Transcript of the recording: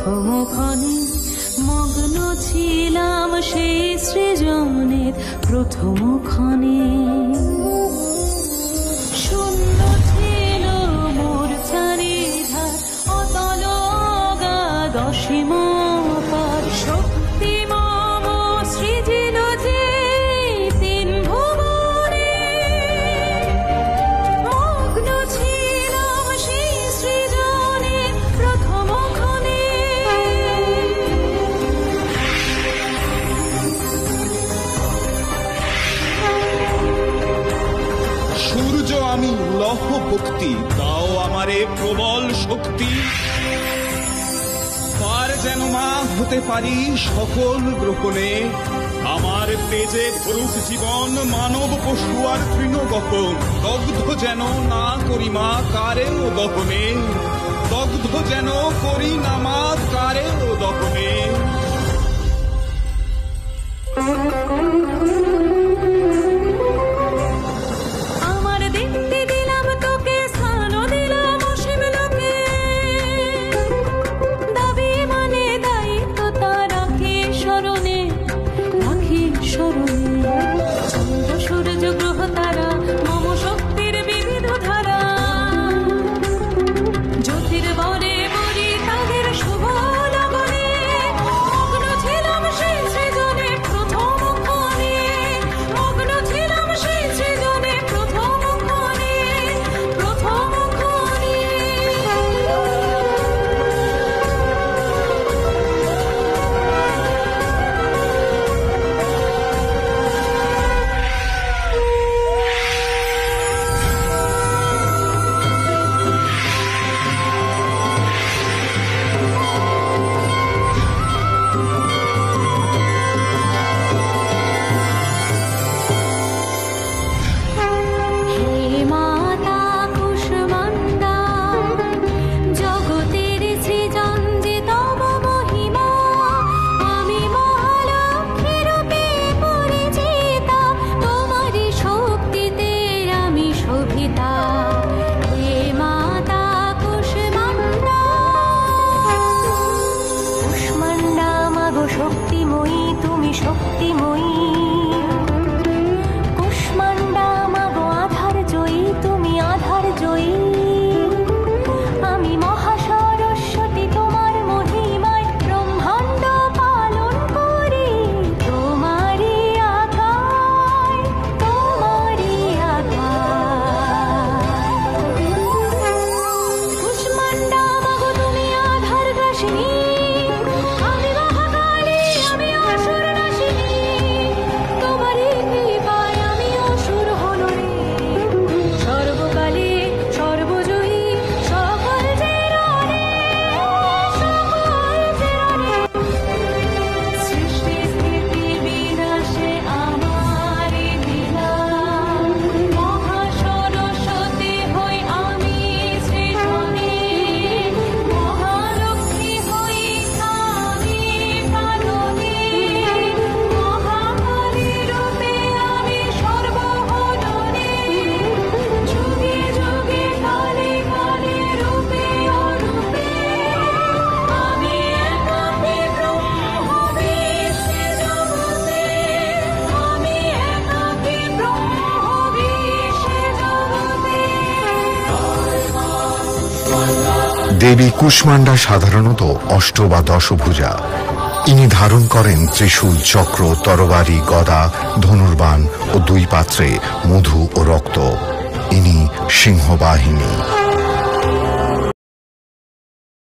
প্রথম ক্ষণে মগ্ন ছিলাম সেই সৃজনের প্রথম ক্ষণে। শূন্য ছিল মোর চারিধার, অতল অগাধ অসীম পার, শক্তি মম সৃজিল যে তিন ভুবনে। মগ্ন ছিলাম সেই সৃজনের প্রথম ক্ষণে। সূর্য আমি লহ ভক্তি, দাও আমারে প্রবল শক্তি। পার যেন মা হতে পারি সকল গ্রহণে, আমার তেজে ধরুক জীবন মানব পশু আর তৃণগহন। দগ্ধ যেন না করি মা কারেও দহনে, দগ্ধ যেন করি না মা কারেও দহনে। আমার দেখতে দিলাম তোকে, স্থান দিলাম অসীম লোকে। দাবি মানে দায়িত্ব তা রাখি স্মরণে, রাখি স্মরণে। চন্দ্র সূর্য গ্রহ তারা মম শক্তির বিবিধ ধারা, জ্যোতির্বরে বরি তাদের শুভ লগনে। মগ্ন ছিলাম সেই সৃজনে প্রথম ক্ষণে, মগ্ন ছিলাম সেই সৃজনে প্রথম ক্ষণে, প্রথম ক্ষণে। হে মাতা কুষ্মাণ্ডা, জগতের সৃজন যে তব মহিমা। আমি মহালক্ষ্মী রূপে পরিচিতা, তোমারই শক্তিতে আমি শোভিতা। হে মাতা কুষ্মাণ্ডা, কুষ্মাণ্ডা মাগো শক্তিময়ী, তুমি শক্তিময়ী। কুষ্মাণ্ডা মাগো আধার জয়ী, তুমি আধার জয়ী। আমি মহাসরস্বতী, তোমার মহিমায় ব্রহ্মাণ্ড পালন করি। তোমারই আজ্ঞায়, তোমারই আজ্ঞায়। কুষ্মাণ্ডা মাগো তুমি আধার গ্রাসিনী, আমি মহাকালী, আমি অসুর নাশিনী। তোমারই কৃপায় আমি অসুর হল রে। সর্বকালে সর্বজয়ী, সকল জেরনে, সকল জেরনে। সৃষ্টি স্থিতি বিনাশে আমারই লীলা, মহাসরস্বতী হই আমি সৃজনে। মহালক্ষ্মী হই আমি পালনে, মহাকালী রূপে আমি সর্বহরণে। যুগে যুগে কালে কালে রূপে অরূপে, আমি একাকী ব্রহ্ম বিশ্বে জগতে, আমি একাকী ব্রহ্ম বিশ্বে জগতে। দেবী কুষ্মাণ্ডা সাধারণত অষ্ট বা দশভুজা। ইনি ধারণ করেন ত্রিশূল, চক্র, তরবারি, গদা, ধনুর্বাণ ও দুই পাত্রে মধু ও রক্ত। ইনি সিংহবাহিনী।